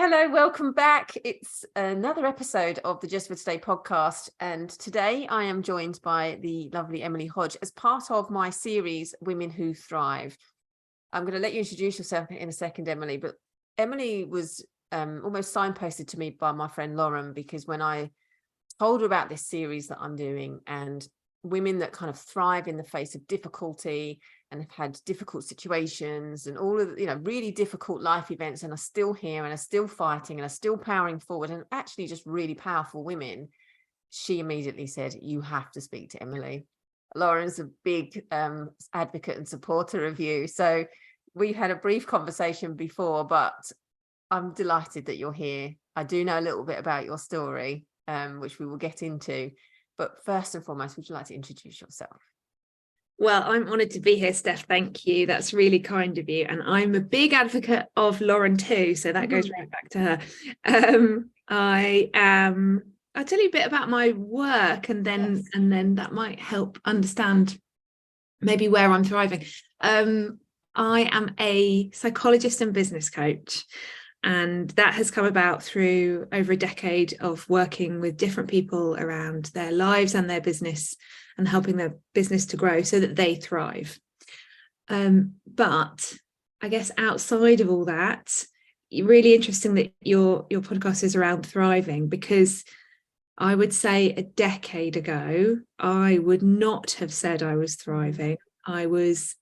Hello, welcome back. It's another episode of the Just for Today podcast, and today I am joined by the lovely Emily Hodge as part of my series Women Who Thrive. I'm going to let you introduce yourself in a second, Emily, but Emily was almost signposted to me by my friend Lauren, because when I told her about this series that I'm doing and women that kind of thrive in the face of difficulty and have had difficult situations and all of really difficult life events and are still here and are still fighting and are still powering forward and actually just really powerful women, she immediately said, you have to speak to Emily. Lauren's a big advocate and supporter of you, so we had a brief conversation before, but I'm delighted that you're here. I do know a little bit about your story, which we will get into. But first and foremost, would you like to introduce yourself? Well, I'm honoured to be here, Steph. Thank you. That's really kind of you. And I'm a big advocate of Lauren too, so that goes right back to her. I'll tell you a bit about my work, and then that might help understand maybe where I'm thriving. I am a psychologist and business coach. And that has come about through over a decade of working with different people around their lives and their business and helping their business to grow so that they thrive. But I guess outside of all that, really interesting that your podcast is around thriving, because I would say a decade ago, I would not have said I was thriving. I was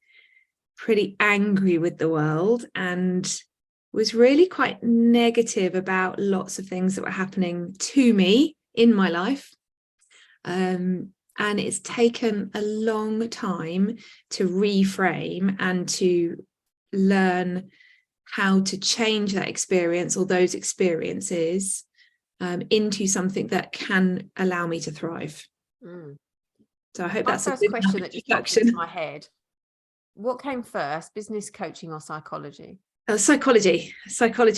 pretty angry with the world and was really quite negative about lots of things that were happening to me in my life. And it's taken a long time to reframe and to learn how to change that experience or those experiences into something that can allow me to thrive. So I hope that's my first question that just popped into my head. What came first, business coaching or psychology? Psychology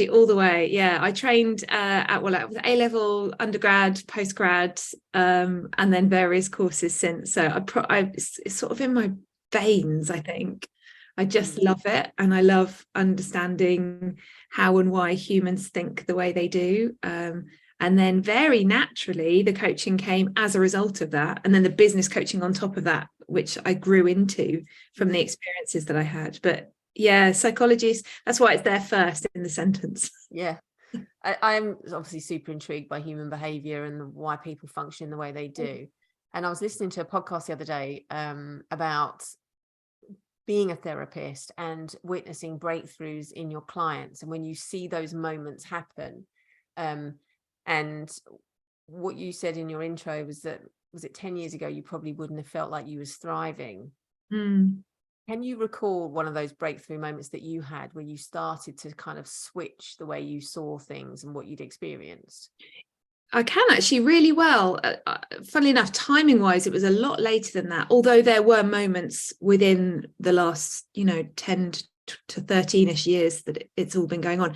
all the way. Yeah, I trained at A-level, undergrad, postgrad, and then various courses since. So it's sort of in my veins, I think. I just love it, and I love understanding how and why humans think the way they do. And then very naturally, the coaching came as a result of that, and then the business coaching on top of that, which I grew into from the experiences that I had. But yeah, psychologist, that's why it's there first in the sentence. Yeah, I'm obviously super intrigued by human behavior and why people function the way they do. And I was listening to a podcast the other day about being a therapist and witnessing breakthroughs in your clients, and when you see those moments happen. And what you said in your intro was that, was it 10 years ago, you probably wouldn't have felt like you was thriving. Can you recall one of those breakthrough moments that you had where you started to kind of switch the way you saw things and what you'd experienced? I can actually really well. Funnily enough, timing wise, it was a lot later than that, although there were moments within the last 10 to 13ish years that it's all been going on.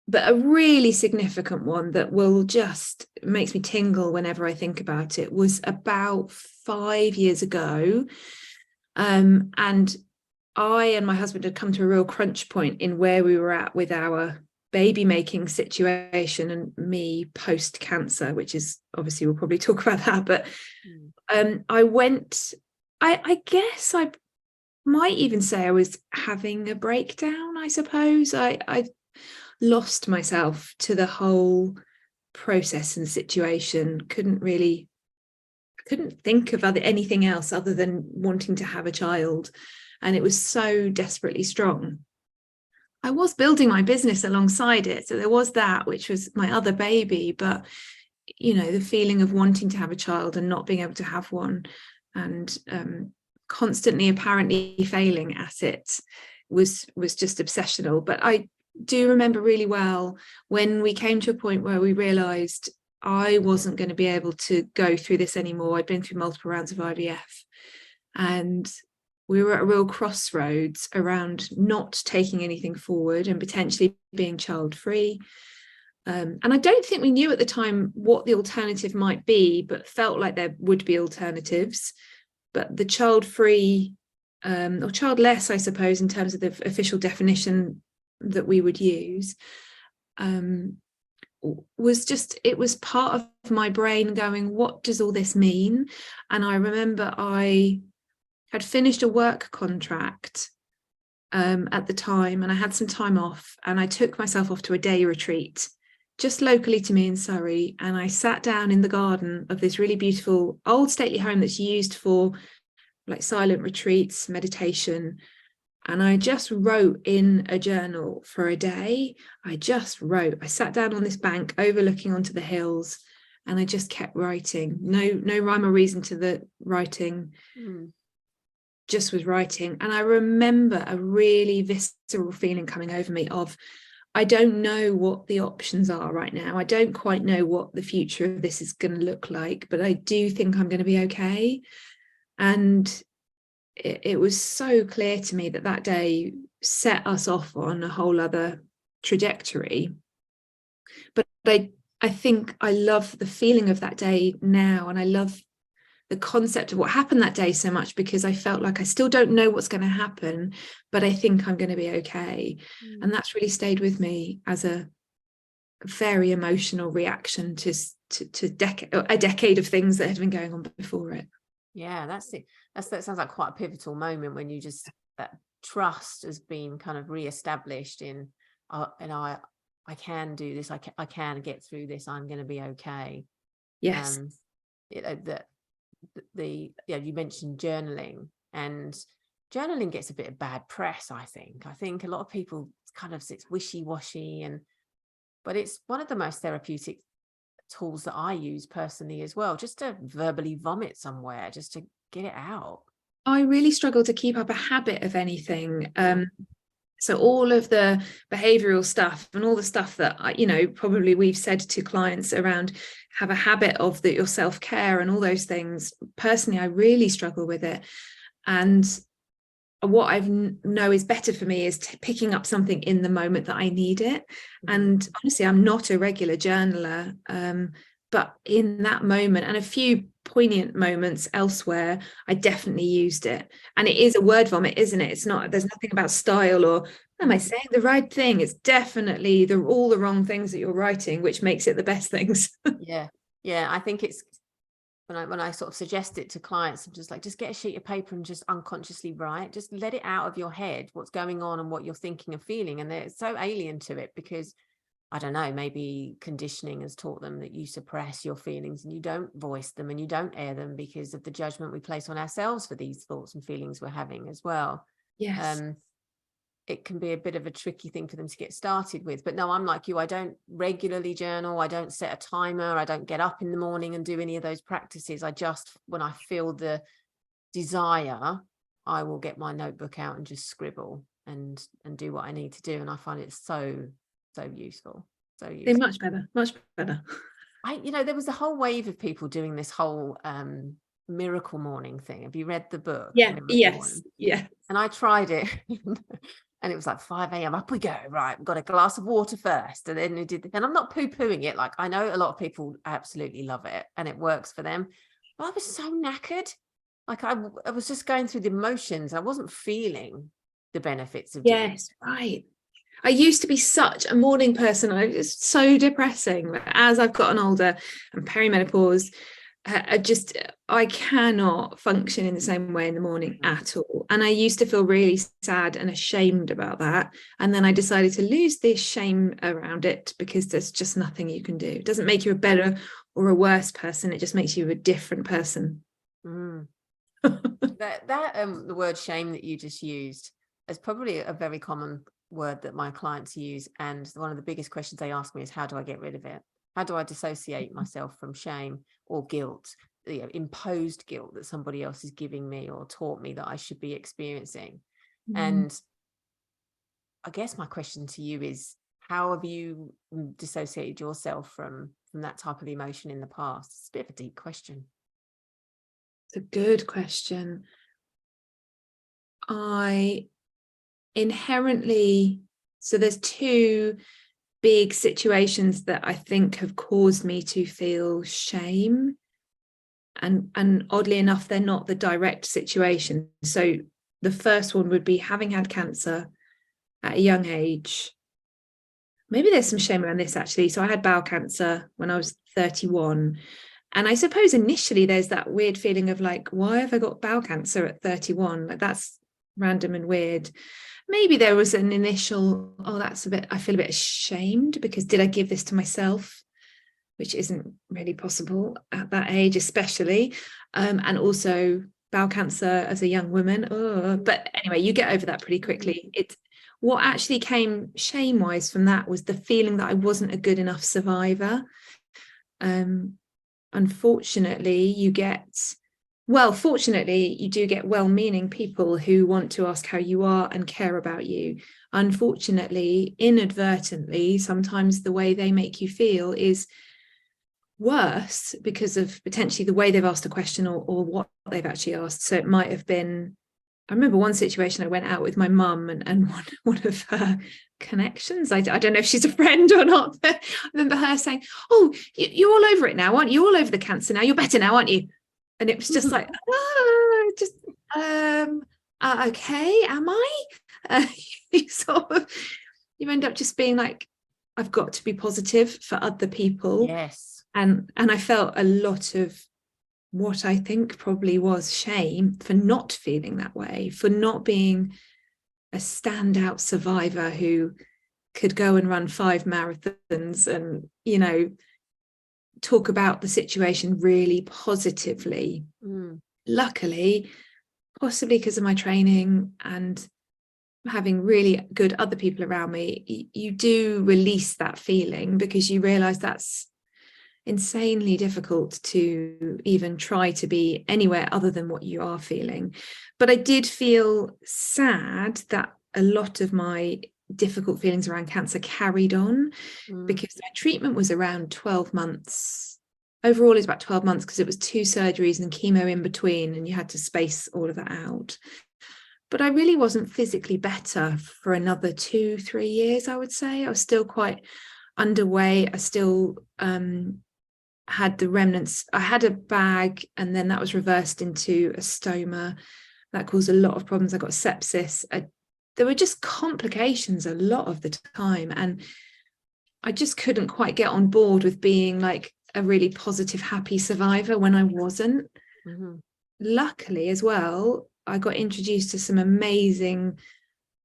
But a really significant one that will just makes me tingle whenever I think about it was about 5 years ago. And I and my husband had come to a real crunch point in where we were at with our baby making situation, and me post cancer, which is obviously, we'll probably talk about that. But I guess I might even say I was having a breakdown, I suppose. I lost myself to the whole process and situation. Couldn't think of anything else other than wanting to have a child, and it was so desperately strong. I was building my business alongside it, so there was that, which was my other baby, but the feeling of wanting to have a child and not being able to have one, and constantly apparently failing at it was just obsessional. But I do remember really well when we came to a point where we realized I wasn't going to be able to go through this anymore. I'd been through multiple rounds of IVF, and we were at a real crossroads around not taking anything forward and potentially being child-free. And I don't think we knew at the time what the alternative might be, but felt like there would be alternatives. But the child-free, or childless, I suppose, in terms of the official definition that we would use, it was part of my brain going, what does all this mean? And I remember I had finished a work contract at the time, and I had some time off, and I took myself off to a day retreat just locally to me in Surrey, and I sat down in the garden of this really beautiful old stately home that's used for like silent retreats, meditation. And I just wrote in a journal for a day. I sat down on this bank overlooking onto the hills, and I just kept writing. No rhyme or reason to the writing. Just was writing. And I remember a really visceral feeling coming over me of, I don't know what the options are right now. I don't quite know what the future of this is going to look like, but I do think I'm going to be okay. And it was so clear to me that day set us off on a whole other trajectory. But I think I love the feeling of that day now, and I love the concept of what happened that day so much, because I felt like I still don't know what's going to happen, but I think I'm going to be okay. And that's really stayed with me as a very emotional reaction to a decade of things that had been going on before it. Yeah, that's it. That sounds like quite a pivotal moment when you just, that trust has been kind of reestablished in, and I can do this. I can get through this. I'm going to be okay. Yes. You mentioned journaling, and journaling gets a bit of bad press. I think a lot of people kind of, it's wishy-washy, but it's one of the most therapeutic tools that I use personally as well, just to verbally vomit somewhere, just to get it out. I really struggle to keep up a habit of anything. So all of the behavioral stuff and all the stuff that, probably we've said to clients around have a habit of your self-care and all those things. Personally, I really struggle with it. And what I know is better for me is picking up something in the moment that I need it. And honestly, I'm not a regular journaler, but in that moment and a few poignant moments elsewhere, I definitely used it. And it is a word vomit, isn't it? It's not, there's nothing about style or am I saying the right thing? It's definitely all the wrong things that you're writing, which makes it the best things. Yeah. I think it's when I sort of suggest it to clients, I'm just like, just get a sheet of paper and just unconsciously write, just let it out of your head, what's going on and what you're thinking and feeling. And they're so alien to it because, I don't know, maybe conditioning has taught them that you suppress your feelings and you don't voice them and you don't air them because of the judgment we place on ourselves for these thoughts and feelings we're having as well. Yes. It can be a bit of a tricky thing for them to get started with. But no, I'm like you. I don't regularly journal. I don't set a timer. I don't get up in the morning and do any of those practices. I just, when I feel the desire, I will get my notebook out and just scribble and do what I need to do. And I find it so useful. So useful. They're much better. There was a whole wave of people doing this whole miracle morning thing. Have you read the book? Yeah. Yes. Yeah. And I tried it. And it was like 5 a.m. Up we go. Right, we've got a glass of water first. And then we did. And I'm not poo-pooing it. Like, I know a lot of people absolutely love it and it works for them. But I was so knackered. Like I was just going through the motions. I wasn't feeling the benefits of doing it. Right. I used to be such a morning person. It's so depressing. But as I've gotten older and perimenopause, I cannot function in the same way in the morning at all. And I used to feel really sad and ashamed about that. And then I decided to lose this shame around it because there's just nothing you can do. It doesn't make you a better or a worse person. It just makes you a different person. The word shame that you just used is probably a very common word that my clients use. And one of the biggest questions they ask me is, how do I get rid of it? How do I dissociate myself from shame or guilt, imposed guilt that somebody else is giving me or taught me that I should be experiencing? And I guess my question to you is, how have you dissociated yourself from that type of emotion in the past? It's a bit of a deep question. It's a good question. So there's two big situations that I think have caused me to feel shame. And oddly enough, they're not the direct situation. So the first one would be having had cancer at a young age maybe there's some shame around this actually. So I had bowel cancer when I was 31. And I suppose initially there's that weird feeling of like, why have I got bowel cancer at 31? Like, that's random and weird. Maybe there was an initial, oh, that's a bit, I feel a bit ashamed because did I give this to myself? Which isn't really possible at that age, especially. And also bowel cancer as a young woman. Oh. But anyway, you get over that pretty quickly. It's what actually came shame-wise from that was the feeling that I wasn't a good enough survivor. Unfortunately, fortunately, you do get well-meaning people who want to ask how you are and care about you. Unfortunately, inadvertently, sometimes the way they make you feel is worse because of potentially the way they've asked a question or what they've actually asked. So it might have been, I remember one situation I went out with my mum and one of her connections, I don't know if she's a friend or not, but I remember her saying, oh, you're all over it now, aren't you? You're all over the cancer now, you're better now, aren't you? And it was just like, okay, am I? You end up just being like, I've got to be positive for other people. Yes. And I felt a lot of what I think probably was shame for not feeling that way, for not being a standout survivor who could go and run 5 marathons and, you know, talk about the situation really positively. Luckily, possibly because of my training and having really good other people around me, you do release that feeling because you realize that's insanely difficult to even try to be anywhere other than what you are feeling. But I did feel sad that a lot of my difficult feelings around cancer carried on because my treatment was around 12 months. Overall, it's about 12 months because it was 2 surgeries and chemo in between, and you had to space all of that out. But I really wasn't physically better for another 2-3 years, I would say. I was still quite underweight. I still had the remnants. I had a bag and then that was reversed into a stoma. That caused a lot of problems. I got sepsis. There were just complications a lot of the time. And I just couldn't quite get on board with being like a really positive, happy survivor when I wasn't. Luckily as well, I got introduced to some amazing,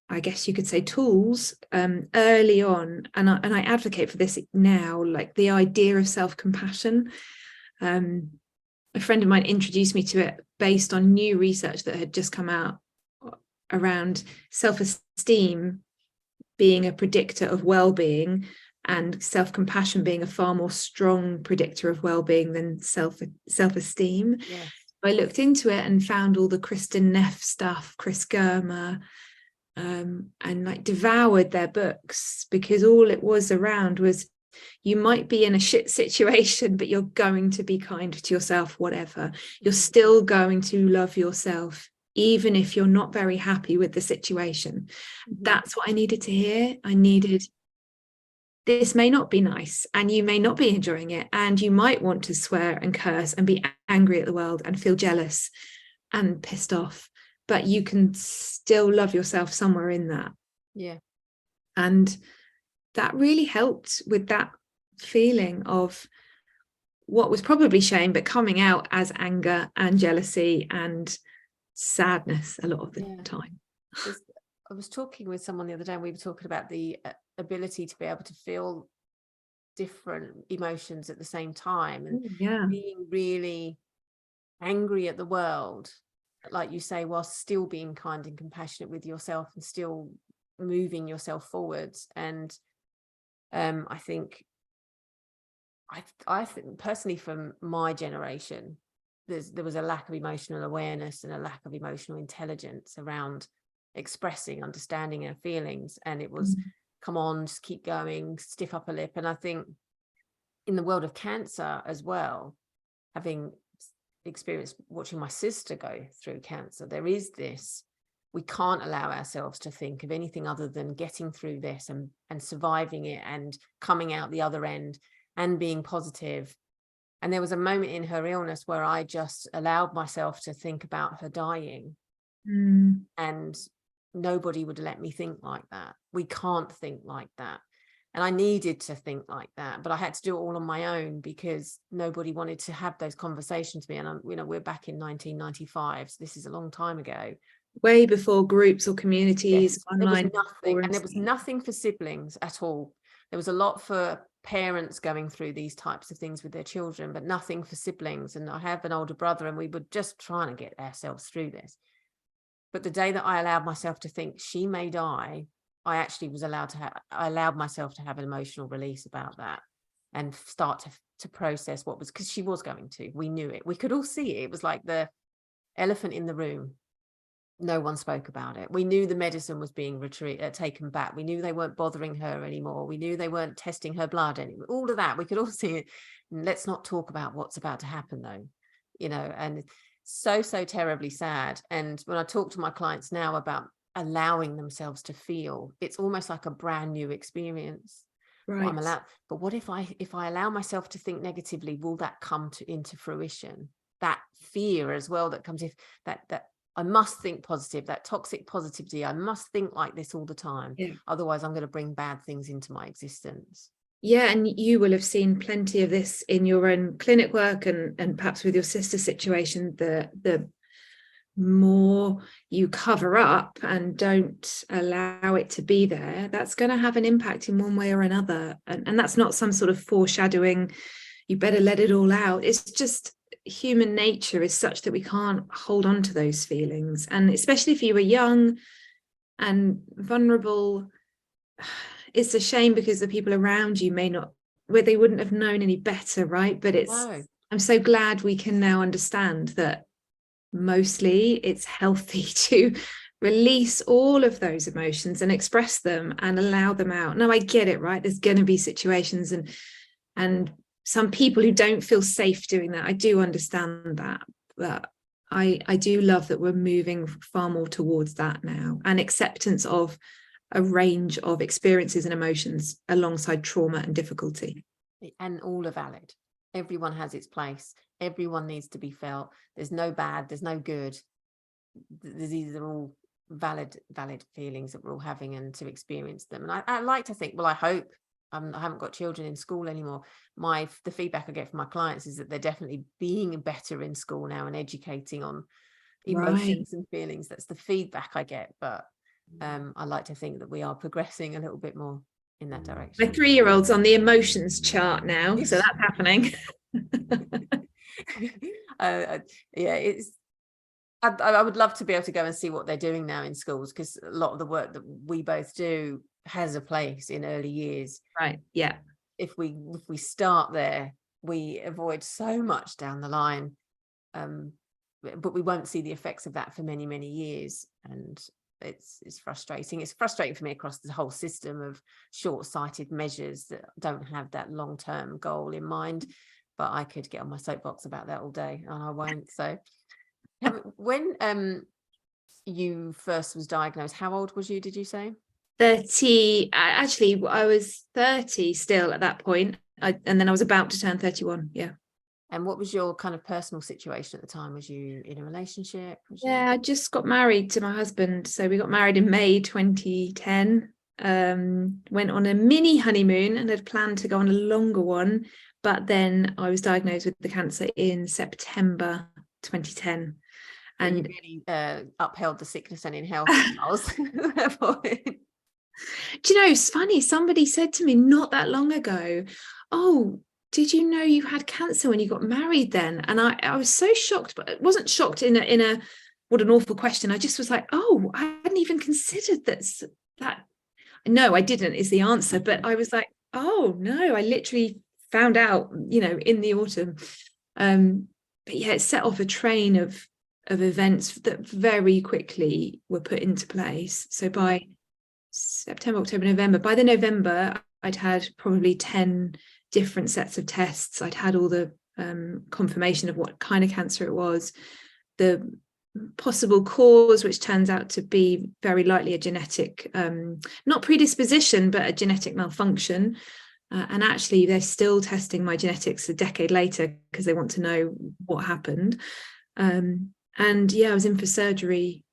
I guess you could say, tools early on, and I advocate for this now, like the idea of self-compassion. A friend of mine introduced me to it based on new research that had just come out around self-esteem being a predictor of well-being and self-compassion being a far more strong predictor of well-being than self-esteem. Yeah. I looked into it and found all the Kristen Neff stuff, Chris Germer, and like devoured their books because all it was around was you might be in a shit situation, but you're going to be kind to yourself, whatever. You're still going to love yourself, even if you're not very happy with the situation. That's what I needed to hear. I needed, this may not be nice and you may not be enjoying it. And you might want to swear and curse and be angry at the world and feel jealous and pissed off, but you can still love yourself somewhere in that. Yeah. And that really helped with that feeling of what was probably shame, but coming out as anger and jealousy and sadness a lot of the time. I was talking with someone the other day and we were talking about the ability to be able to feel different emotions at the same time and being really angry at the world, like you say, while still being kind and compassionate with yourself and still moving yourself forwards. And I think personally from my generation, there was a lack of emotional awareness and a lack of emotional intelligence around expressing, understanding our feelings. And it was, come on, just keep going, stiff upper lip. And I think in the world of cancer as well, having experienced watching my sister go through cancer, there is this, we can't allow ourselves to think of anything other than getting through this and surviving it and coming out the other end and being positive. And there was a moment in her illness where I just allowed myself to think about her dying. And nobody would let me think like that. We can't think like that. And I needed to think like that, but I had to do it all on my own because nobody wanted to have those conversations with me. And we're back in 1995, so this is a long time ago. Way before groups or communities, Yes, online there was nothing, and forums. there was nothing for siblings at all. There was a lot for parents going through these types of things with their children, but nothing for siblings. And I have an older brother, and we were just trying to get ourselves through this. But the day that I allowed myself to think she may die, I actually was I allowed myself to have an emotional release about that and start to process what was, because she was going to. We knew it. We could all see it. It was like the elephant in the room. No one spoke about it. We knew the medicine was being taken back. We knew they weren't bothering her anymore. We knew they weren't testing her blood anymore. All of that, we could all see it. Let's not talk about what's about to happen, though. And so terribly sad. And when I talk to my clients now about allowing themselves to feel, it's almost like a brand new experience. Right. I'm allowed, but what if I allow myself to think negatively, will that come into fruition? That fear as well that comes, if that I must think positive, that toxic positivity, I must think like this all the time. Yeah. Otherwise I'm going to bring bad things into my existence. Yeah, and you will have seen plenty of this in your own clinic work and perhaps with your sister's situation. The more you cover up and don't allow it to be there, that's going to have an impact in one way or another. And that's not some sort of foreshadowing, you better let it all out. It's just human nature is such that we can't hold on to those feelings. And especially if you were young and vulnerable, it's a shame because the people around you may not, where they wouldn't have known any better, right? But I'm so glad we can now understand that mostly it's healthy to release all of those emotions and express them and allow them out. Now I get it, right? There's going to be situations and some people who don't feel safe doing that. I do understand that, but I do love that we're moving far more towards that now, and acceptance of a range of experiences and emotions alongside trauma and difficulty. And all are valid. Everyone has its place. Everyone needs to be felt. There's no bad, there's no good. These are all valid feelings that we're all having, and to experience them. And I like to think, well, I hope, I haven't got children in school anymore. The feedback I get from my clients is that they're definitely being better in school now and educating on emotions and feelings. That's the feedback I get. But I like to think that we are progressing a little bit more in that direction. My 3-year-old's on the emotions chart now, so that's happening. Yeah, it's. I would love to be able to go and see what they're doing now in schools, because a lot of the work that we both do has a place in early years. Right. Yeah. If we start there, we avoid so much down the line, but we won't see the effects of that for many years. And it's frustrating. It's frustrating for me across the whole system of short-sighted measures that don't have that long-term goal in mind. But I could get on my soapbox about that all day, and I won't. So when you first was diagnosed, how old was you, did you say? 30. Actually, I was 30 still at that point. And then I was about to turn 31. Yeah. And what was your kind of personal situation at the time? Was you in a relationship? I just got married to my husband. So we got married in May 2010. Went on a mini honeymoon and had planned to go on a longer one. But then I was diagnosed with the cancer in September 2010. And you really upheld the sickness and in health. Do you know, it's funny, somebody said to me not that long ago, oh, did you know you had cancer when you got married then? And I was so shocked, but it wasn't shocked in a what an awful question. I just was like, oh, I hadn't even considered that. No, I didn't is the answer. But I was like, oh no, I literally found out, in the autumn. But yeah, it set off a train of events that very quickly were put into place. So by September, October, November, by the November, I'd had probably 10 different sets of tests. I'd had all the confirmation of what kind of cancer it was, the possible cause, which turns out to be very likely a genetic, not predisposition, but a genetic malfunction. And actually, they're still testing my genetics a decade later because they want to know what happened. And yeah, I was in for surgery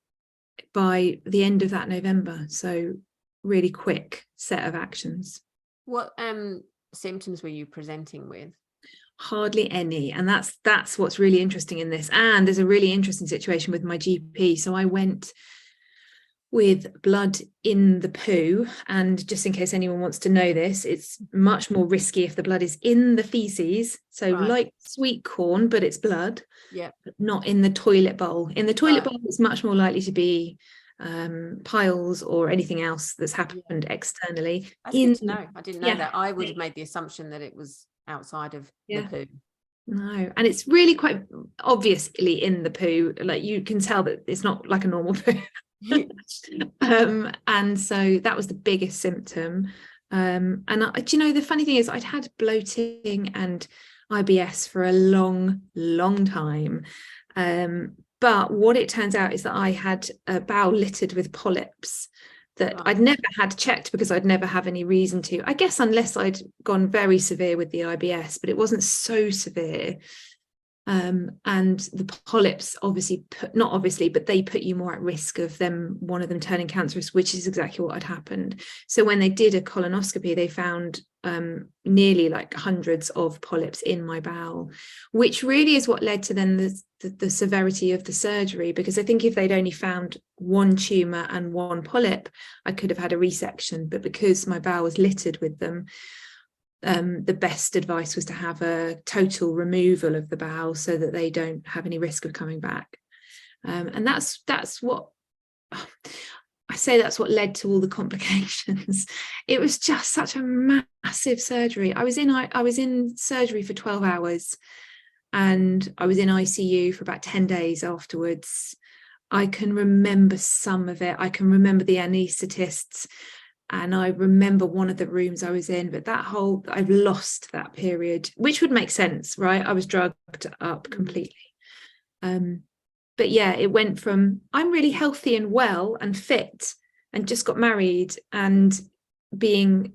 by the end of that November. So really quick set of actions. What symptoms were you presenting with? Hardly any. And that's what's really interesting in this. And there's a really interesting situation with my GP. So I went with blood in the poo, and just in case anyone wants to know this, it's much more risky if the blood is in the feces, so Right. like sweet corn, but it's blood, Yeah. but not in the toilet bowl. In the toilet Right. bowl, it's much more likely to be piles or anything else that's happened Yeah. externally. That's good to know. I didn't know Yeah, that. I would have made the assumption that it was outside of the yeah. poo. No, and it's really quite obviously in the poo, like you can tell that it's not like a normal poo. And so that was the biggest symptom. And do you know, the funny thing is I'd had bloating and IBS for a long time. But what it turns out is that I had a bowel littered with polyps that Right. I'd never had checked because I'd never have any reason to, I guess, unless I'd gone very severe with the IBS, but it wasn't so severe. And the polyps obviously not obviously, but they put you more at risk of one of them turning cancerous, which is exactly what had happened. So when they did a colonoscopy, they found nearly like hundreds of polyps in my bowel, which really is what led to then the severity of the surgery, because I think if they'd only found one tumor and one polyp, I could have had a resection, but because my bowel was littered with them, the best advice was to have a total removal of the bowel so that they don't have any risk of coming back. And that's what I say, that's what led to all the complications. It was just such a massive surgery. I was in surgery for 12 hours and I was in ICU for about 10 days afterwards. I can remember some of it. I can remember the anaesthetists. And I remember one of the rooms I was in, but I've lost that period, which would make sense, right? I was drugged up completely. But yeah, it went from I'm really healthy and well and fit and just got married and being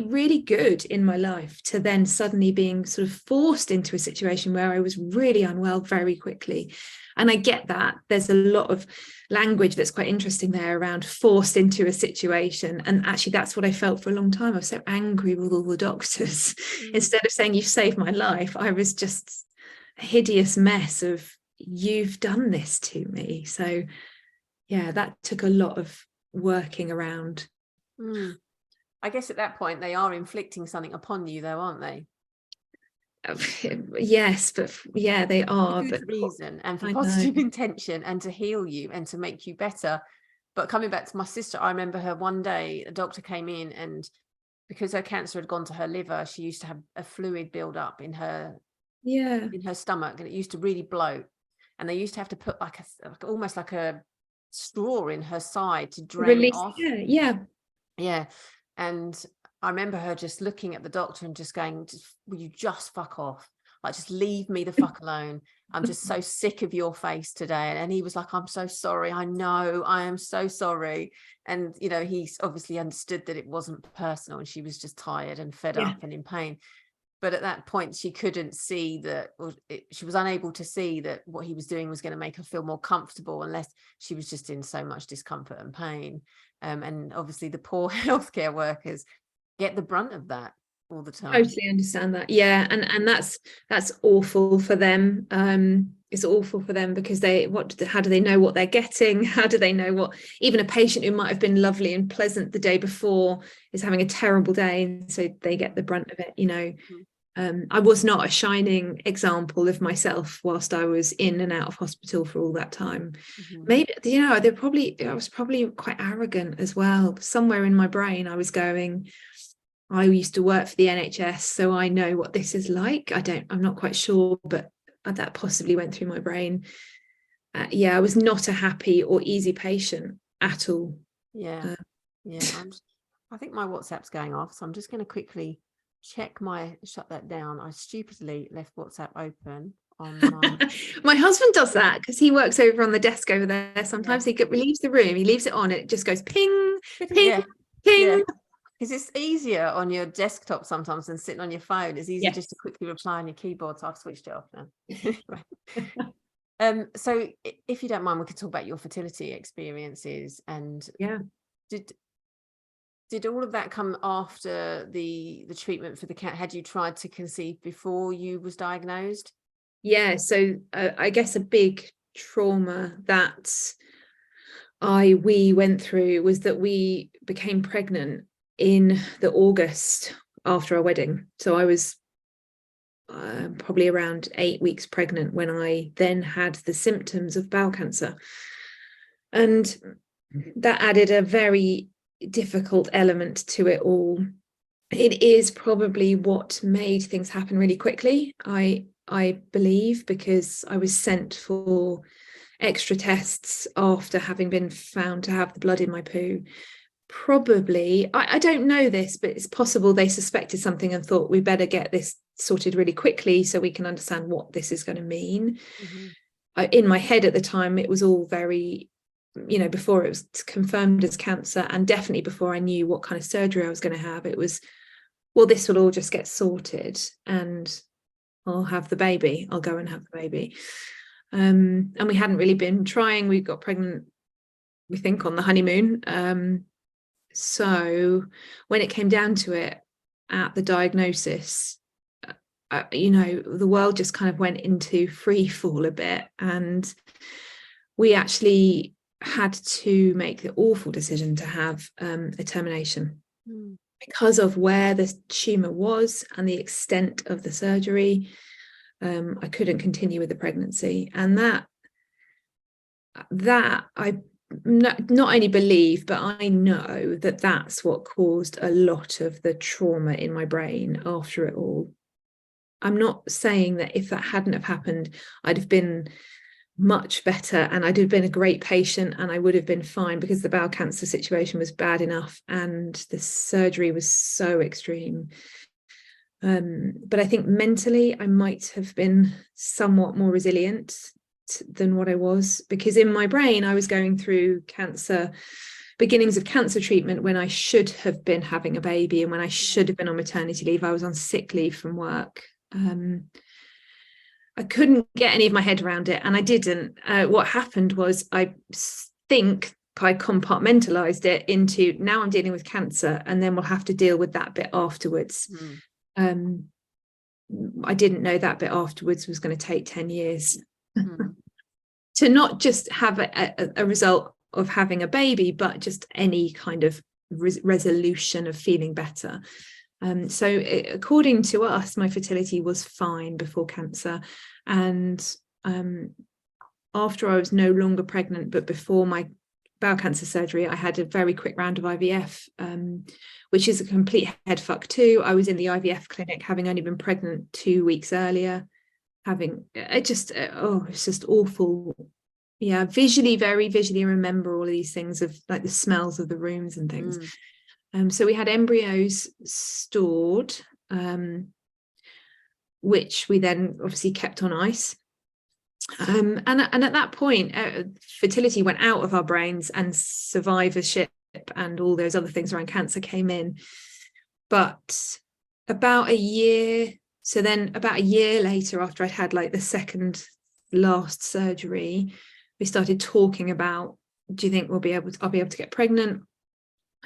really good in my life, to then suddenly being sort of forced into a situation where I was really unwell very quickly. And I get that there's a lot of language that's quite interesting there around forced into a situation. And actually that's what I felt for a long time. I was so angry with all the doctors. Instead of saying you've saved my life, I was just a hideous mess of you've done this to me. So yeah, that took a lot of working around. I guess at that point they are inflicting something upon you though, aren't they? Yes, but yeah, they are. For good but reason and for I positive know. intention and to heal you and to make you better. But coming back to my sister, I remember her one day, a doctor came in, and because her cancer had gone to her liver, she used to have a fluid build up in her stomach, and it used to really bloat. And they used to have to put almost like a straw in her side to drain it off. Yeah. And I remember her just looking at the doctor and just going, will you just fuck off? Like, just leave me the fuck alone. I'm just so sick of your face today. And he was like, I'm so sorry. I know, I am so sorry. And, you know, he obviously understood that it wasn't personal and she was just tired and fed up and in pain. But at that point, she couldn't see that, or she was unable to see that what he was doing was going to make her feel more comfortable, unless she was just in so much discomfort and pain. And obviously the poor healthcare workers get the brunt of that all the time. Totally understand that. Yeah, and that's awful for them. It's awful for them because how do they know what they're getting? How do they know what, even a patient who might have been lovely and pleasant the day before is having a terrible day, and so they get the brunt of it, you know. I was not a shining example of myself whilst I was in and out of hospital for all that time. Maybe, you know, I was probably quite arrogant as well. Somewhere in my brain I was going, I used to work for the NHS, so I know what this is like. I'm not quite sure, but that possibly went through my brain. I was not a happy or easy patient at all. I think my WhatsApp's going off, so I'm just going to quickly shut that down. I stupidly left WhatsApp open on my husband does that because he works over on the desk over there. Sometimes he leaves the room, he leaves it on, it just goes ping, ping, ping. Because it's easier on your desktop sometimes than sitting on your phone. It's easier just to quickly reply on your keyboard. So I've switched it off now. So if you don't mind, we could talk about your fertility experiences. And Did all of that come after the treatment for the cat? Had you tried to conceive before you was diagnosed? Yeah, so I guess a big trauma that we went through was that we became pregnant in the August after our wedding. So I was probably around 8 weeks pregnant when I then had the symptoms of bowel cancer. And that added a very difficult element to it all. It is probably what made things happen really quickly, I believe, because I was sent for extra tests after having been found to have the blood in my poo. Probably, I don't know this, but it's possible they suspected something and thought we better get this sorted really quickly so we can understand what this is going to mean. In my head at the time, it was all very, before it was confirmed as cancer, and definitely before I knew what kind of surgery I was going to have, it was, well, this will all just get sorted and I'll have the baby. I'll go and have the baby. And we hadn't really been trying. We got pregnant, we think, on the honeymoon. So when it came down to it at the diagnosis, the world just kind of went into free fall a bit. And we actually had to make the awful decision to have a termination. Because of where the tumour was and the extent of the surgery. I couldn't continue with the pregnancy. And that I not only believe, but I know that that's what caused a lot of the trauma in my brain after it all. I'm not saying that if that hadn't have happened, I'd have been much better and I'd have been a great patient and I would have been fine, because the bowel cancer situation was bad enough and the surgery was so extreme. But I think mentally I might have been somewhat more resilient than what I was, because in my brain I was going through beginnings of cancer treatment when I should have been having a baby and when I should have been on maternity leave. I was on sick leave from work. I couldn't get any of my head around it, and I didn't. What happened was, I think I compartmentalized it into, now I'm dealing with cancer and then we'll have to deal with that bit afterwards. I didn't know that bit afterwards was going to take 10 years to not just have a result of having a baby, but just any kind of resolution of feeling better. So according to us, my fertility was fine before cancer. And after I was no longer pregnant, but before my bowel cancer surgery, I had a very quick round of IVF, which is a complete head fuck too. I was in the IVF clinic having only been pregnant 2 weeks earlier, it's just awful. Yeah, very visually remember all of these things, of like the smells of the rooms and things. So we had embryos stored, which we then obviously kept on ice. And at that point, fertility went out of our brains and survivorship and all those other things around cancer came in. But about a year later, after I'd had like the second last surgery, we started talking about, do you think I'll be able to get pregnant?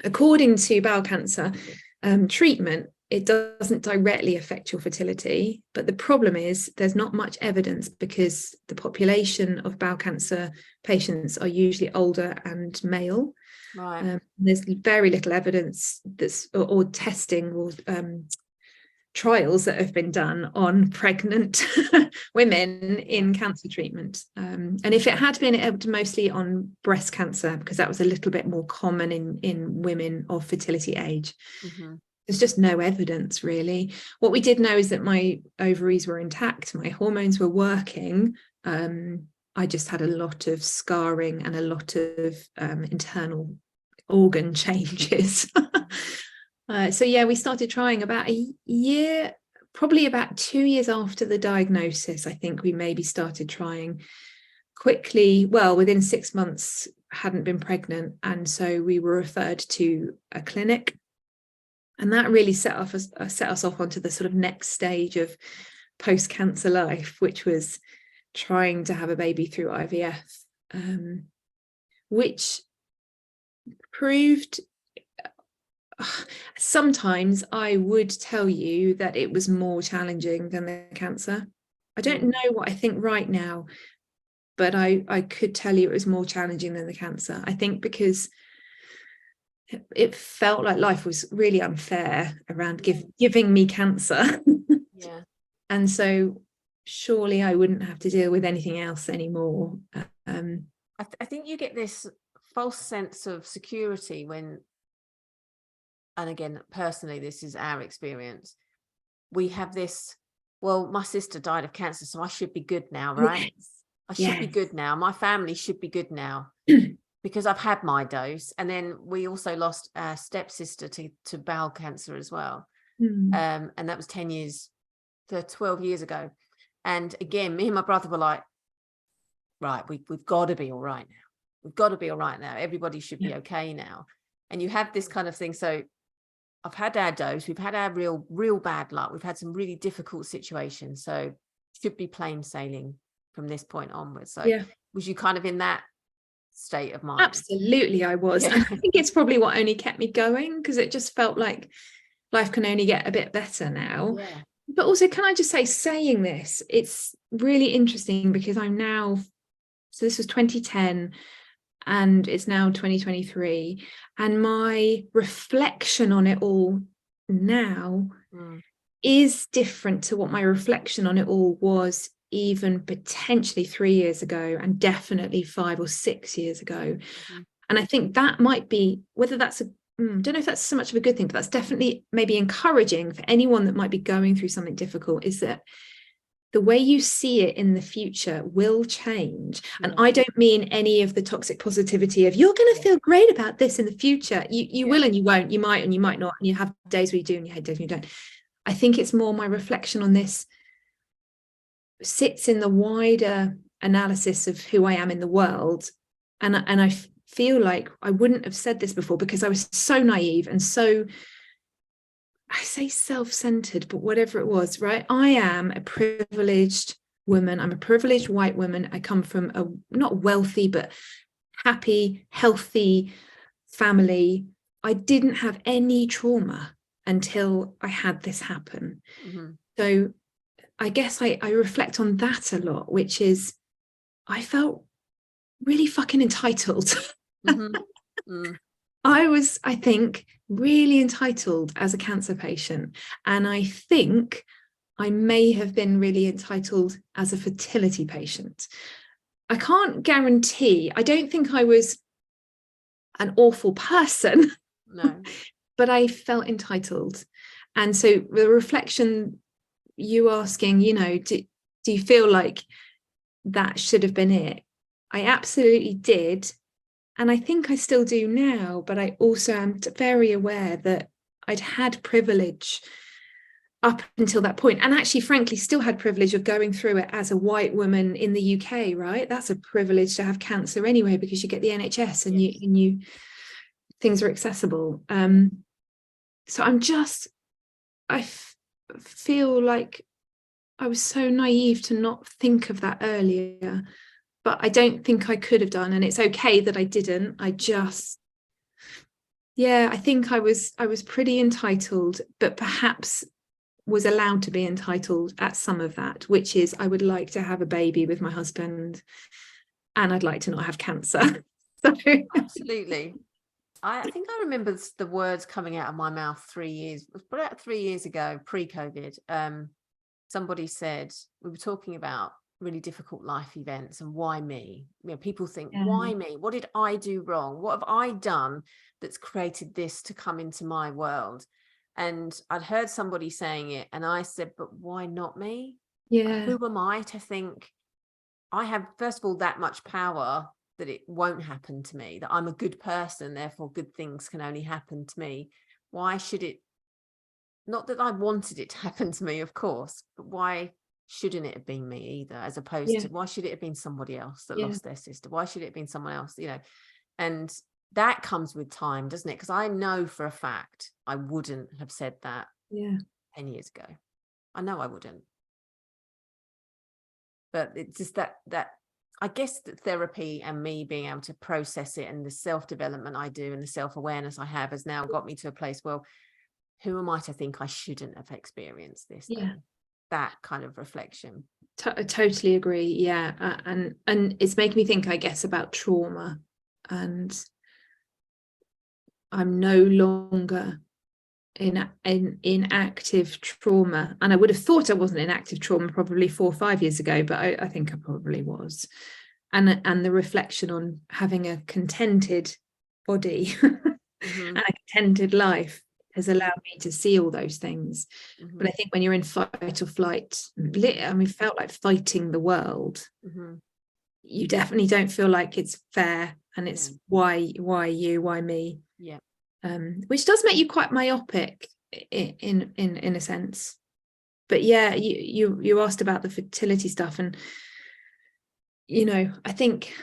According to bowel cancer treatment, it doesn't directly affect your fertility, but the problem is there's not much evidence, because the population of bowel cancer patients are usually older and male. Right. There's very little evidence or testing or trials that have been done on pregnant women in cancer treatment. And if it had been, it was mostly on breast cancer, because that was a little bit more common in women of fertility age. There's just no evidence, really. What we did know is that my ovaries were intact, my hormones were working. I just had a lot of scarring and a lot of internal organ changes. So yeah, we started trying about a year, probably about 2 years after the diagnosis. I think we maybe started trying quickly. Well, within 6 months, hadn't been pregnant, and so we were referred to a clinic, and that really set us off onto the sort of next stage of post-cancer life, which was trying to have a baby through IVF, which proved sometimes I would tell you that it was more challenging than the cancer. I don't know what I think right now, but I could tell you it was more challenging than the cancer. I think because it felt like life was really unfair around giving me cancer. Yeah. And so surely I wouldn't have to deal with anything else anymore. I think you get this false sense of security when, and again, personally, this is our experience. We have this, well, my sister died of cancer, so I should be good now, right? Yes. I should be good now. My family should be good now because I've had my dose. And then we also lost our stepsister to bowel cancer as well. And that was 12 years ago. And again, me and my brother were like, right, we've got to be all right now. We've got to be all right now. Everybody should be okay now. And you have this kind of thing. So I've had our dose. We've had our real bad luck. We've had some really difficult situations. So should be plain sailing from this point onwards. So was you kind of in that state of mind? Absolutely, I was. And I think it's probably what only kept me going, because it just felt like life can only get a bit better now. Yeah. But also, can I just say, saying this, it's really interesting because I'm now, so this was 2010 and it's now 2023. And my reflection on it all now is different to what my reflection on it all was even potentially 3 years ago, and definitely 5 or 6 years ago. And I think that might be, whether that's don't know if that's so much of a good thing, but that's definitely maybe encouraging for anyone that might be going through something difficult, is that the way you see it in the future will change. And I don't mean any of the toxic positivity of you're going to feel great about this in the future. You will and you won't, you might and you might not, and you have days where you do and you have days where you don't. I think it's more my reflection on this sits in the wider analysis of who I am in the world. And I feel like I wouldn't have said this before because I was so naive and so, I say self-centered, but whatever it was, right? I am a privileged woman. I'm a privileged white woman. I come from a not wealthy, but happy, healthy family. I didn't have any trauma until I had this happen. So I guess I reflect on that a lot, which is I felt really fucking entitled. I was, I think, really entitled as a cancer patient. And I think I may have been really entitled as a fertility patient. I can't guarantee, I don't think I was an awful person, but I felt entitled. And so the reflection, you asking, you know, do you feel like that should have been it? I absolutely did. And I think I still do now, but I also am very aware that I'd had privilege up until that point, and actually, frankly, still had privilege of going through it as a white woman in the UK, right? That's a privilege to have cancer anyway, because you get the NHS and you things are accessible. So I feel like I was so naive to not think of that earlier. But I don't think I could have done, and it's okay that I didn't. I think I was pretty entitled, but perhaps was allowed to be entitled at some of that, which is I would like to have a baby with my husband, and I'd like to not have cancer. So absolutely. I think I remember the words coming out of my mouth 3 years, about 3 years ago, pre-COVID. Somebody said, we were talking about really difficult life events and why me. You know, people think, why me? What did I do wrong? What have I done that's created this to come into my world? And I'd heard somebody saying it, and I said, but why not me? Who am I to think I have, first of all, that much power that it won't happen to me, that I'm a good person, therefore good things can only happen to me? Why should it? Not that I wanted it to happen to me, of course, but why shouldn't it have been me either? As opposed to, why should it have been somebody else that lost their sister? Why should it have been someone else, you know? And that comes with time, doesn't it? Because I know for a fact I wouldn't have said that 10 years ago. I know I wouldn't. But it's just that I guess that therapy and me being able to process it and the self-development I do and the self-awareness I have has now got me to a place, well, who am I to think I shouldn't have experienced this? Yeah. Then? That kind of reflection. I totally agree. Yeah. And it's making me think, I guess, about trauma, and I'm no longer in active trauma. And I would have thought I wasn't in active trauma probably 4 or 5 years ago, but I think I probably was. And the reflection on having a contented body Mm-hmm. and a contented life has allowed me to see all those things. Mm-hmm. But I think when you're in fight or flight, I mean, felt like fighting the world. Mm-hmm. You definitely don't feel like it's fair, and it's why you, why me? Yeah. Which does make you quite myopic in a sense. But yeah, you asked about the fertility stuff, and you know, I think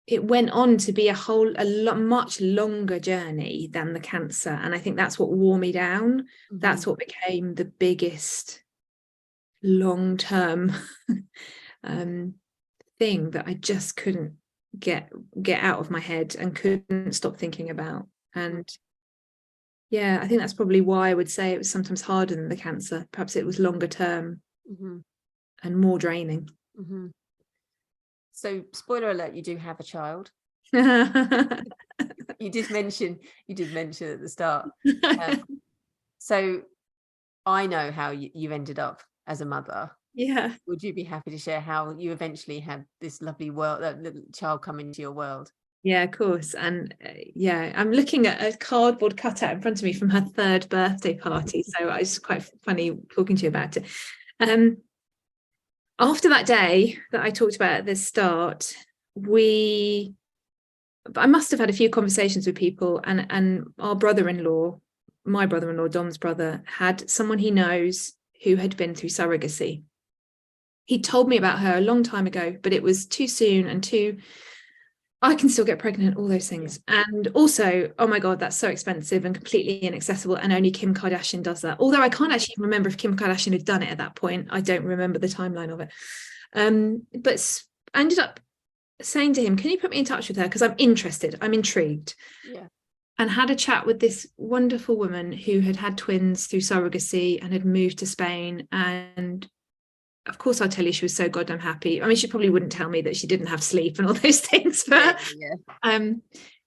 it went on to be a much longer journey than the cancer, and I think that's what wore me down. Mm-hmm. That's what became the biggest long-term thing that I just couldn't get out of my head and couldn't stop thinking about. And yeah, I think that's probably why I would say it was sometimes harder than the cancer. Perhaps it was longer term and more draining. Mm-hmm. So, spoiler alert, you do have a child. You did mention at the start. So I know how you ended up as a mother. Yeah. Would you be happy to share how you eventually had this lovely little child come into your world? Yeah, of course. And yeah, I'm looking at a cardboard cutout in front of me from her 3rd birthday party. So it's quite funny talking to you about it. After that day that I talked about at the start, I must have had a few conversations with people, and our brother-in-law, my brother-in-law, Dom's brother, had someone he knows who had been through surrogacy. He told me about her a long time ago, but it was too soon and I can still get pregnant, all those things. Yeah. And also, oh my God, that's so expensive and completely inaccessible, and only Kim Kardashian does that. Although I can't actually remember if Kim Kardashian had done it at that point. I don't remember the timeline of it. But I ended up saying to him, can you put me in touch with her? Because I'm interested, I'm intrigued. Yeah. And had a chat with this wonderful woman who had had twins through surrogacy and had moved to Spain. And of course, I'll tell you, she was so goddamn happy. I mean, she probably wouldn't tell me that she didn't have sleep and all those things. But and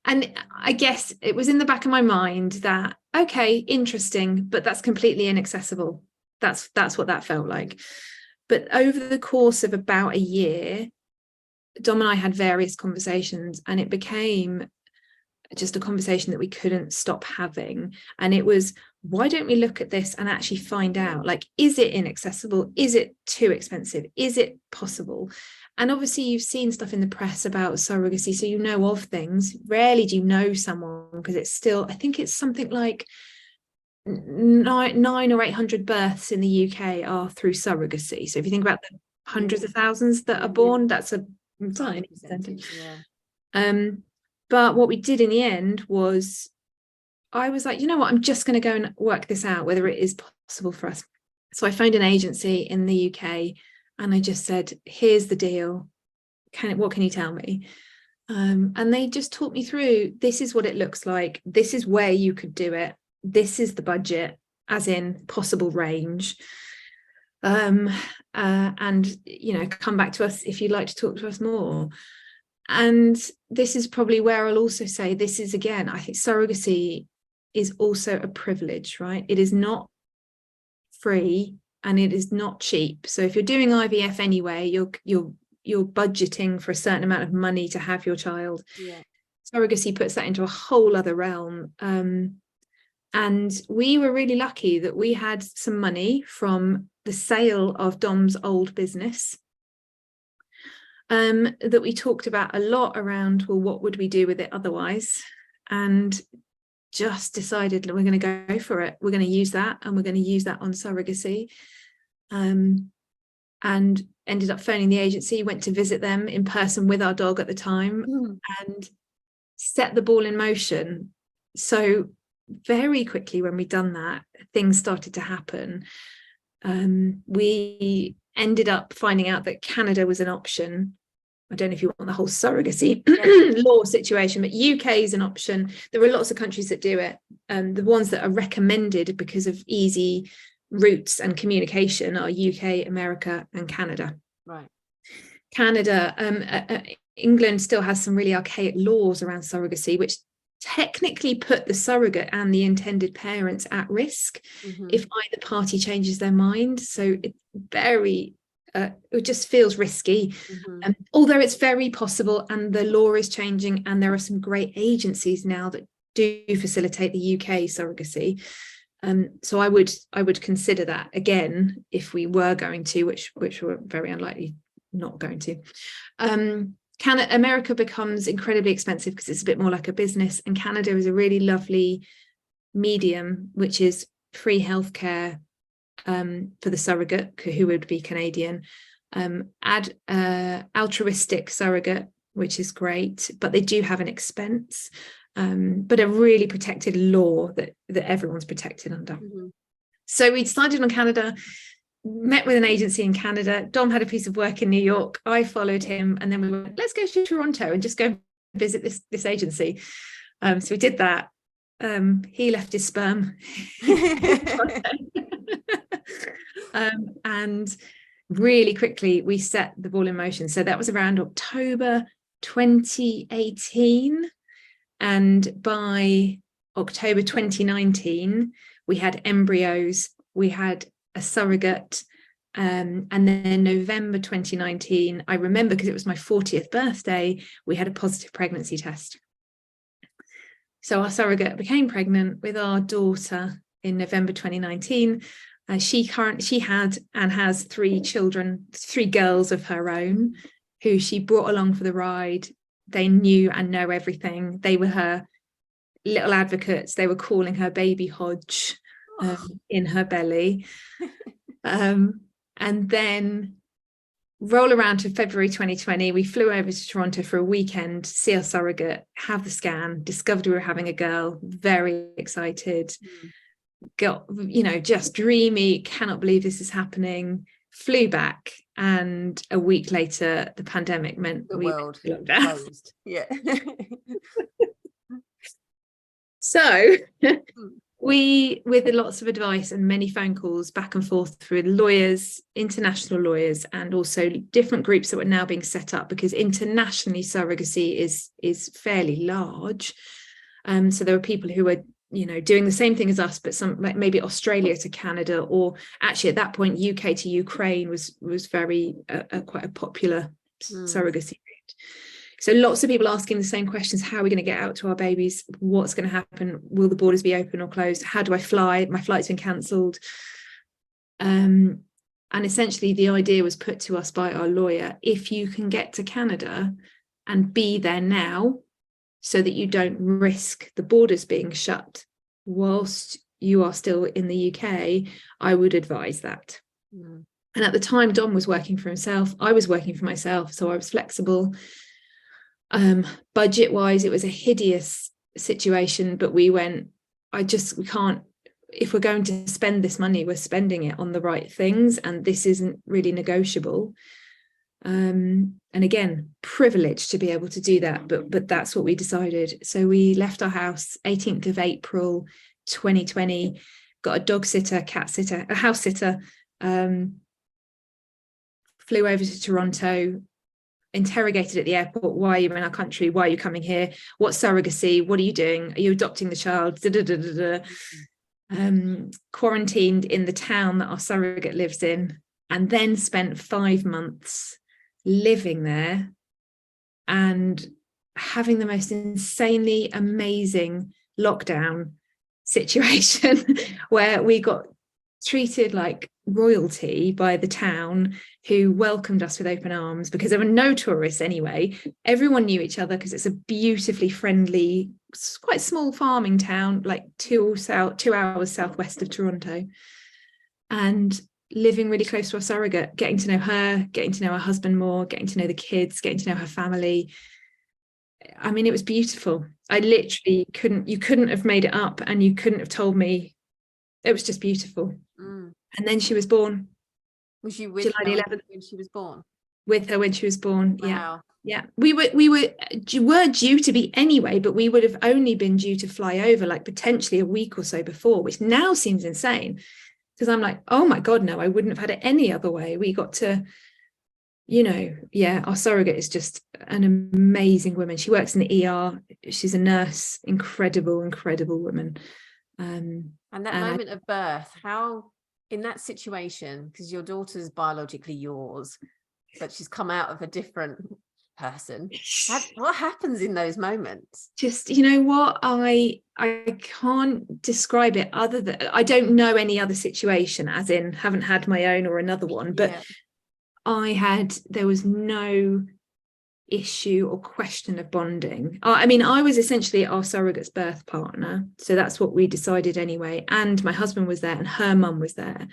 I guess it was in the back of my mind that, okay, interesting, but that's completely inaccessible. That's what that felt like. But over the course of about a year, Dom and I had various conversations, and it became just a conversation that we couldn't stop having. And it was, why don't we look at this and actually find out, like, is it inaccessible? Is it too expensive? Is it possible? And obviously you've seen stuff in the press about surrogacy, so you know of things. Rarely do you know someone, because it's still, I think it's something like 900 or 800 births in the UK are through surrogacy. So if you think about the hundreds of thousands that are born, that's a tiny percentage. But what we did in the end was, I was like, you know what, I'm just going to go and work this out, whether it is possible for us. So I found an agency in the UK, and I just said, here's the deal. What can you tell me? And they just talked me through, this is what it looks like. This is where you could do it. This is the budget, as in possible range. And, you know, come back to us if you'd like to talk to us more. And this is probably where I'll also say, this is, again, I think surrogacy is also a privilege, right? It is not free and it is not cheap. So if you're doing IVF anyway, you're budgeting for a certain amount of money to have your child. Yeah. Surrogacy puts that into a whole other realm. And we were really lucky that we had some money from the sale of Dom's old business, that we talked about a lot around, well, what would we do with it otherwise? And just decided that we're going to go for it. We're going to use that, and we're going to use that on surrogacy. And ended up phoning the agency, went to visit them in person with our dog at the time, and set the ball in motion. So very quickly when we'd done that, things started to happen. We ended up finding out that Canada was an option. I don't know if you want the whole surrogacy law situation, but UK is an option. There are lots of countries that do it. The ones that are recommended because of easy routes and communication are UK, America, and Canada. Right. Canada, England still has some really archaic laws around surrogacy, which technically put the surrogate and the intended parents at risk if either party changes their mind. So it's very it just feels risky, although it's very possible, and the law is changing, and there are some great agencies now that do facilitate the UK surrogacy. So I would consider that again if we were going to, which we're very unlikely not going to. America becomes incredibly expensive because it's a bit more like a business, and Canada is a really lovely medium, which is free healthcare for the surrogate, who would be Canadian, altruistic surrogate, which is great, but they do have an expense, but a really protected law that everyone's protected under. So we decided on Canada, met with an agency in Canada. Dom had a piece of work in New York. I followed him, and then we went, let's go to Toronto and just go visit this agency. So we did that. He left his sperm. And really quickly we set the ball in motion. So that was around October 2018, and by October 2019 we had embryos, we had a surrogate, and then November 2019, I remember because it was my 40th birthday, we had a positive pregnancy test. So our surrogate became pregnant with our daughter in November 2019. She had and has 3 children, 3 girls of her own, who she brought along for the ride. They knew and know everything. They were her little advocates. They were calling her baby Hodge in her belly. And then roll around to February 2020, we flew over to Toronto for a weekend to see our surrogate, have the scan, discovered we were having a girl, very excited. Got, just dreamy, cannot believe this is happening, flew back, and a week later the pandemic meant the world closed. So we, with lots of advice and many phone calls back and forth through lawyers, international lawyers, and also different groups that were now being set up, because internationally surrogacy is fairly large. So there were people who were doing the same thing as us, but some, like maybe Australia to Canada, or actually at that point UK to Ukraine was very quite a popular surrogacy route. So lots of people asking the same questions: how are we going to get out to our babies? What's going to happen? Will the borders be open or closed? How do I fly? My flight's been cancelled. And essentially the idea was put to us by our lawyer: if you can get to Canada and be there now, so that you don't risk the borders being shut whilst you are still in the UK, I would advise that. And at the time, Dom was working for himself, I was working for myself, so I was flexible. Budget wise, it was a hideous situation, but we went, we can't, if we're going to spend this money, we're spending it on the right things, and this isn't really negotiable. And again, privileged to be able to do that, but that's what we decided. So we left our house 18th of April 2020, got a dog sitter, cat sitter, a house sitter, flew over to Toronto, interrogated at the airport: why are you in our country, why are you coming here, what's surrogacy, what are you doing, are you adopting the child, quarantined in the town that our surrogate lives in, and then spent 5 months living there and having the most insanely amazing lockdown situation where we got treated like royalty by the town, who welcomed us with open arms because there were no tourists anyway. Everyone knew each other because it's a beautifully friendly, quite small farming town, like 2 hours southwest of Toronto, and living really close to our surrogate, getting to know her, getting to know her husband more, getting to know the kids, getting to know her family. I mean, it was beautiful. I literally you couldn't have made it up, and you couldn't have told me. It was just beautiful. And then she was born. Was you with July her the 11th. when she was born? With her when she was born. Wow. Yeah. We were due to be anyway, but we would have only been due to fly over like potentially a week or so before, which now seems insane, because I'm like, oh my God, no, I wouldn't have had it any other way. We got to, our surrogate is just an amazing woman. She works in the ER. She's a nurse, incredible woman. And that moment of birth, how, in that situation, because your daughter's biologically yours, but she's come out of a different person, what happens in those moments? Just, you know what, I can't describe it other than, I don't know any other situation, as in haven't had my own or another one, but there was no issue or question of bonding. I mean, I was essentially our surrogate's birth partner, so that's what we decided anyway, and my husband was there and her mum was there,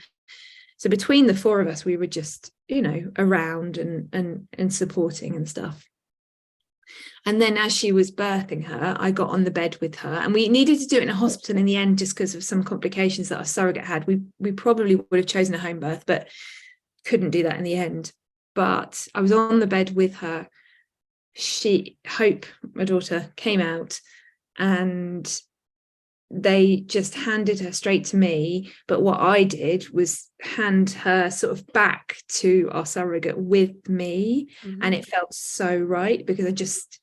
so between the four of us we were just around and supporting and stuff. And then as she was birthing her, I got on the bed with her, and we needed to do it in a hospital in the end just because of some complications that our surrogate had. We probably would have chosen a home birth, but couldn't do that in the end. But I was on the bed with her. Hope, my daughter, came out, and they just handed her straight to me. But what I did was hand her sort of back to our surrogate with me. Mm-hmm. And it felt so right, because I just,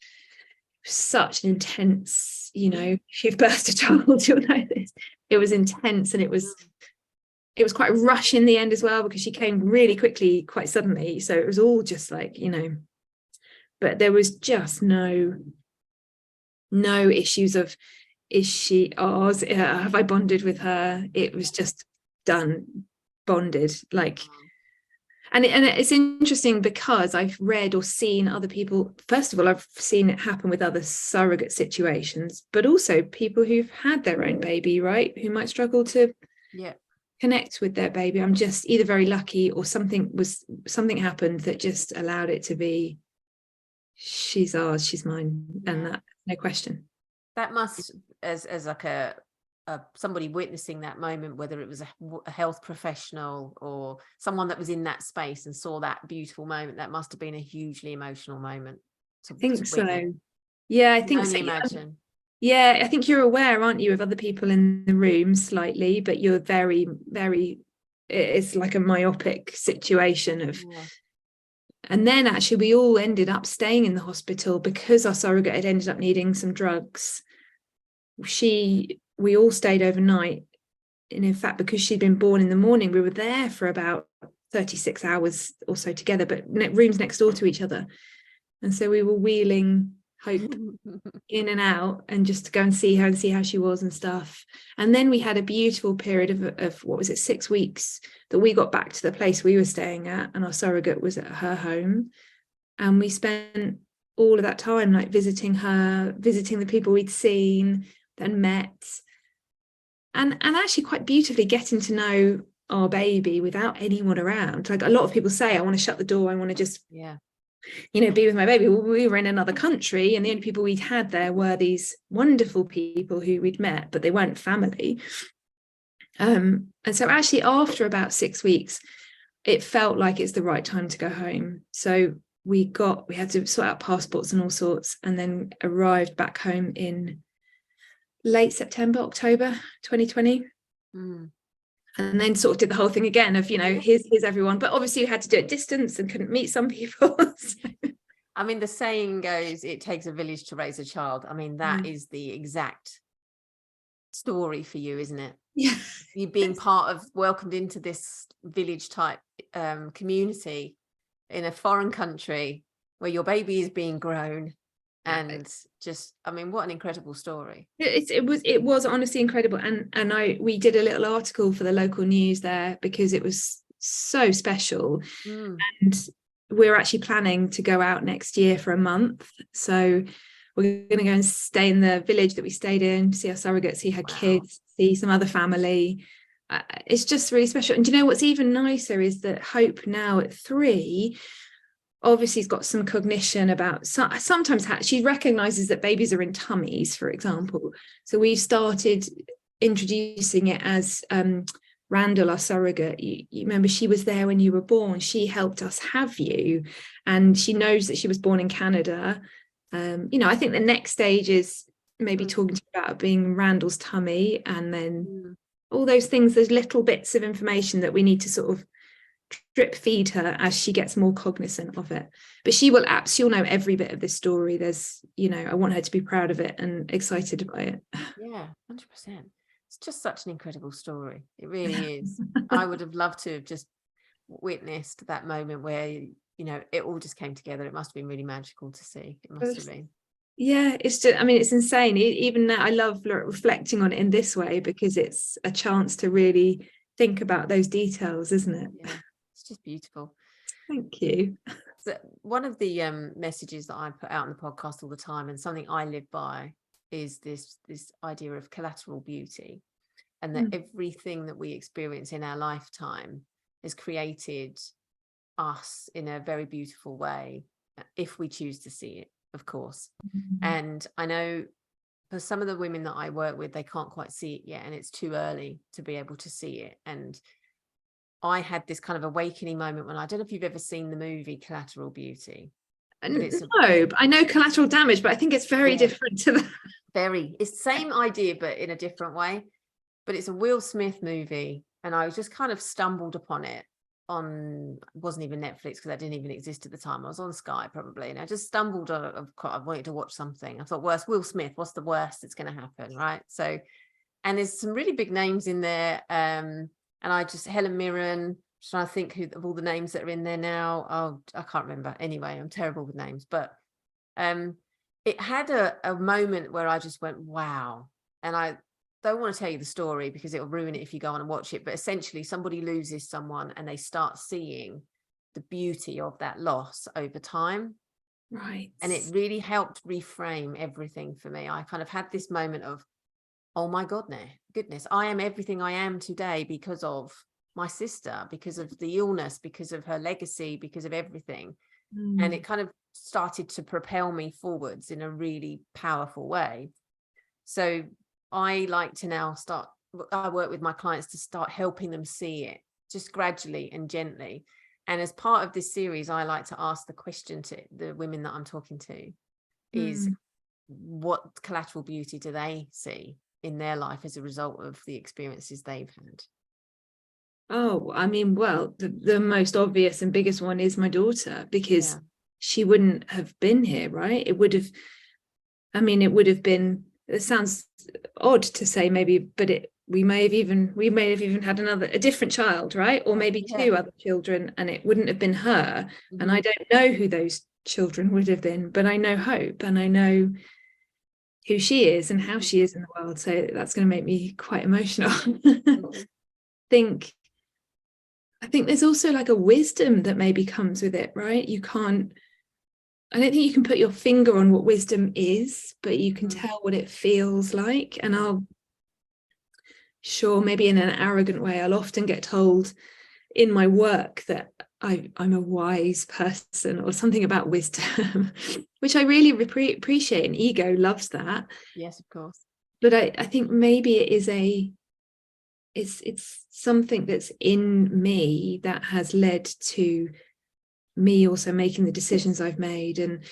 such an intense, if you've birthed a child, you'll know this. It was intense, and it was quite a rush in the end as well, because she came really quickly, quite suddenly. So it was all just like, but there was just no issues of, is she ours? Have I bonded with her? It was just done, bonded, like. And it's interesting because I've read or seen other people. First of all, I've seen it happen with other surrogate situations, but also people who've had their own baby, right? Who might struggle to connect with their baby. I'm just either very lucky, or something happened that just allowed it to be, she's ours, she's mine, and that, no question. That must, as like a somebody witnessing that moment, whether it was a health professional or someone that was in that space and saw that beautiful moment, that must have been a hugely emotional moment. I think so. Yeah, I think so. Imagine. Yeah, I think you're aware, aren't you, of other people in the room slightly, but you're very, very, it's like a myopic situation of. Yeah. And then actually we all ended up staying in the hospital because our surrogate had ended up needing some drugs. We all stayed overnight. And in fact, because she'd been born in the morning, we were there for about 36 hours or so together, but rooms next door to each other. And so we were wheeling Hope in and out, and just to go and see her and see how she was and stuff. And then we had a beautiful period of what was it, 6 weeks, that we got back to the place we were staying at, and our surrogate was at her home, and we spent all of that time like visiting her, visiting the people we'd seen and met, and actually quite beautifully getting to know our baby without anyone around. Like a lot of people say, I want to shut the door, I want to just be with my baby. Well, we were in another country, and the only people we'd had there were these wonderful people who we'd met, but they weren't family. And so actually after about 6 weeks, it felt like it's the right time to go home. So we had to sort out passports and all sorts, and then arrived back home in late September, October 2020. And then sort of did the whole thing again of, here's everyone. But obviously you had to do it distance and couldn't meet some people. I mean, the saying goes, it takes a village to raise a child. I mean, that is the exact story for you, isn't it? Yeah. You being welcomed into this village type community in a foreign country where your baby is being grown. And just, I mean, what an incredible story. It was honestly incredible. And we did a little article for the local news there because it was so special. And we're actually planning to go out next year for a month. So we're going to go and stay in the village that we stayed in, see our surrogate, see her kids, see some other family. It's just really special. And do you know what's even nicer is that Hope now at 3 obviously has got some cognition about sometimes she recognizes that babies are in tummies, for example. So we've started introducing it as Randall, our surrogate, you remember she was there when you were born. She helped us have you, and she knows that she was born in Canada. I think the next stage is maybe talking to you about being Randall's tummy, and then all those things, those little bits of information that we need to sort of drip feed her as she gets more cognizant of it. But she'll know every bit of this story. There's, I want her to be proud of it and excited about it. Yeah, 100%. It's just such an incredible story. It really is. I would have loved to have just witnessed that moment where, it all just came together. It must have been really magical to see. It must have been. Yeah, it's just, it's insane. Even now, I love reflecting on it in this way, because it's a chance to really think about those details, isn't it? Yeah, it's just beautiful. Thank you. So one of the messages that I put out on the podcast all the time, and something I live by, is this idea of collateral beauty, and that everything that we experience in our lifetime has created us in a very beautiful way, if we choose to see it, of course. And I know for some of the women that I work with, they can't quite see it yet, and it's too early to be able to see it. And I had this kind of awakening moment when, I don't know if you've ever seen the movie Collateral Beauty. No, I know Collateral Damage, but I think it's very different to that. It's the same idea, but in a different way. But it's a Will Smith movie, and I just kind of stumbled upon it on, it wasn't even Netflix, because that didn't even exist at the time. I was on Sky probably, and I just stumbled on, I wanted to watch something. I thought, worst, Will Smith, what's the worst that's going to happen, right? So, and there's some really big names in there, and I just, Helen Mirren, just trying to think of all the names that are in there now. Oh, I can't remember. Anyway, I'm terrible with names, but it had a moment where I just went, wow. And I don't want to tell you the story because it'll ruin it if you go on and watch it. But essentially, somebody loses someone and they start seeing the beauty of that loss over time. Right. And it really helped reframe everything for me. I kind of had this moment of, oh my goodness, I am everything I am today because of my sister, because of the illness, because of her legacy, because of everything. And it kind of started to propel me forwards in a really powerful way. So I like to now I work with my clients to start helping them see it, just gradually and gently. And as part of this series, I like to ask the question to the women that I'm talking to is, what collateral beauty do they see in their life as a result of the experiences they've had? Oh, well, the most obvious and biggest one is my daughter, because she wouldn't have been here, right? It would have been, it sounds odd to say maybe, but we may have even had a different child, right? Or maybe two other children, and it wouldn't have been her. And I don't know who those children would have been, but I know Hope, and I know who she is and how she is in the world. So that's going to make me quite emotional. I think there's also like a wisdom that maybe comes with it, right? I don't think you can put your finger on what wisdom is, but you can tell what it feels like. And maybe in an arrogant way, I'll often get told in my work that I'm a wise person, or something about wisdom, which I really appreciate, and ego loves that. Yes, of course. But I think maybe it is it's something that's in me that has led to me also making the decisions I've made, and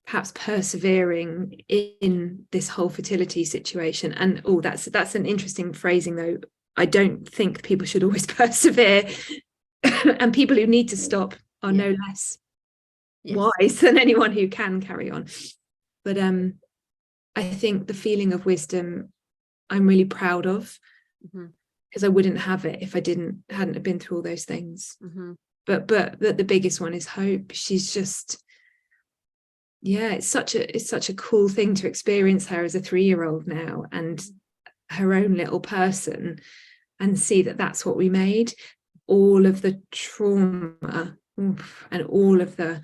perhaps persevering in this whole fertility situation. And that's an interesting phrasing, though. I don't think people should always persevere, and people who need to stop are no less wise than anyone who can carry on. But I think the feeling of wisdom I'm really proud of, because I wouldn't have it if I hadn't have been through all those things. But the biggest one is Hope. She's just, it's such a cool thing to experience her as a 3-year-old now, and her own little person, and see that that's what we made. All of the trauma and all of the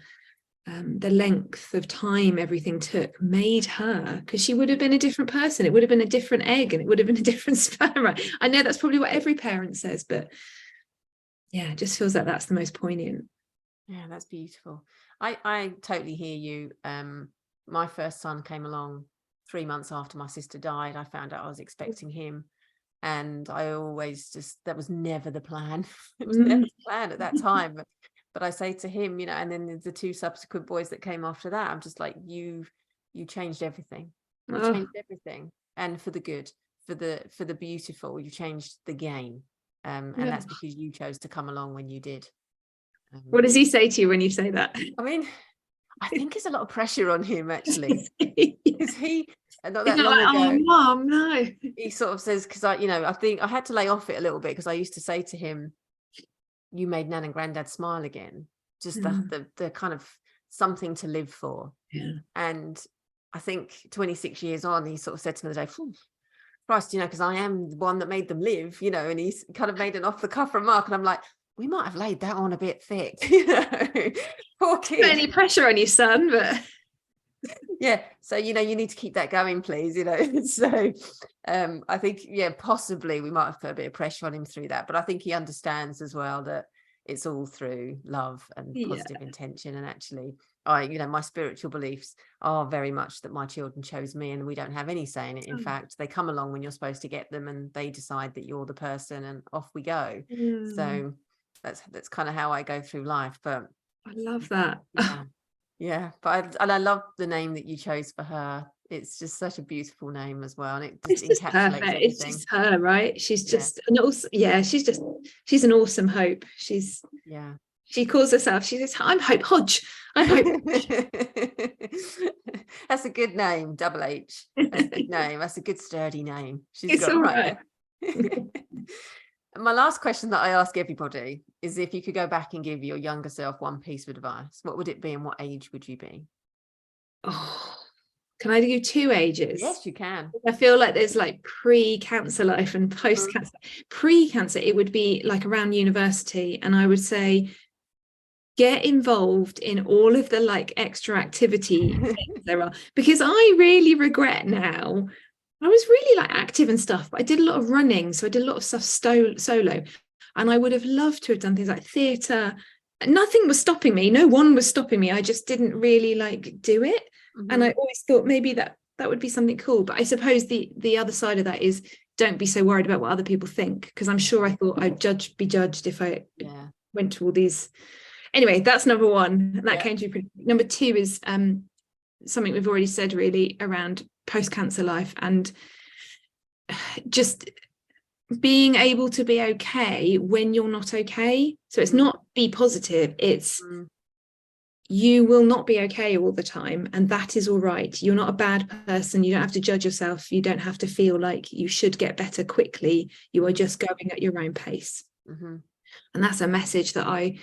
length of time everything took made her, because she would have been a different person. It would have been a different egg, and it would have been a different sperm. I know that's probably what every parent says, but it just feels like that's the most poignant. Yeah, that's beautiful. I totally hear you. My first son came along 3 months after my sister died. I found out I was expecting him, And I always that was never the plan. It was never the plan at that time. But I say to him, you know, and then the 2 subsequent boys that came after that, I'm just like, you changed everything. You changed everything, and for the good, for the beautiful. You changed the game, and that's because you chose to come along when you did. What does he say to you when you say that? I mean, I think there's a lot of pressure on him, actually, because not that long ago, oh, Mum, no. He sort of says, because I think I had to lay off it a little bit, because I used to say to him, you made Nan and Granddad smile again. Just the kind of something to live for. Yeah. And I think 26 years on, he sort of said to me the day, Christ, you know, because I am the one that made them live, you know, and he's kind of made an off the cuff remark, and I'm like, we might have laid that on a bit thick, you know. Poor kid. Not any pressure on your son, but yeah, so you know, you need to keep that going, please, you know. So I think, yeah, possibly we might have put a bit of pressure on him through that, but I think he understands as well that it's all through love and positive intention. And actually, my spiritual beliefs are very much that my children chose me, and we don't have any say in it. In fact, they come along when you're supposed to get them, and they decide that you're the person, and off we go. So that's kind of how I go through life. But I love that. Yeah, but I love the name that you chose for her. It's just such a beautiful name as well, and it just encapsulates everything. It's just her, right? She's just she's an awesome hope. She calls herself, she says, I'm Hope Hodge. I'm Hope. That's a good name, Double H. That's a good name. That's a good sturdy name. It's all right. My last question that I ask everybody is, if you could go back and give your younger self one piece of advice, what would it be, and what age would you be? Oh, can I do 2 ages? Yes, you can. I feel like there's like pre-cancer life and post-cancer. Pre-cancer, it would be like around university, and I would say, get involved in all of the like extra activity there are, because I really regret now. I was really like active and stuff, but I did a lot of running, so I did a lot of stuff solo, and I would have loved to have done things like theatre. Nothing was stopping me, no one was stopping me. I just didn't really like do it. And I always thought maybe that would be something cool. But I suppose the other side of that is, don't be so worried about what other people think, because I'm sure I thought I'd be judged if I went to all these. Anyway, that's number 1, and that came to me pretty. Number 2 is something we've already said, really, around post-cancer life, and just being able to be okay when you're not okay. So it's not be positive, it's you will not be okay all the time, and that is all right. You're not a bad person. You don't have to judge yourself. You don't have to feel like you should get better quickly. You are just going at your own pace. And that's a message that I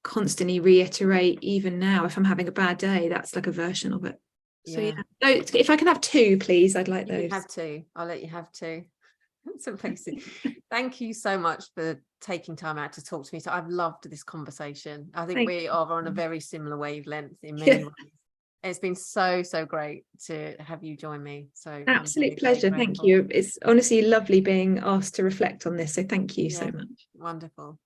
constantly reiterate even now. If I'm having a bad day, that's like a version of it. So if I can have 2, please, I'd like those. You have 2. I'll let you have 2. That's amazing. Thank you so much for taking time out to talk to me. So I've loved this conversation. I think we are on a very similar wavelength in many ways. It's been so great to have you join me. So absolute pleasure. Thank you. It's honestly lovely being asked to reflect on this. So thank you so much. Wonderful.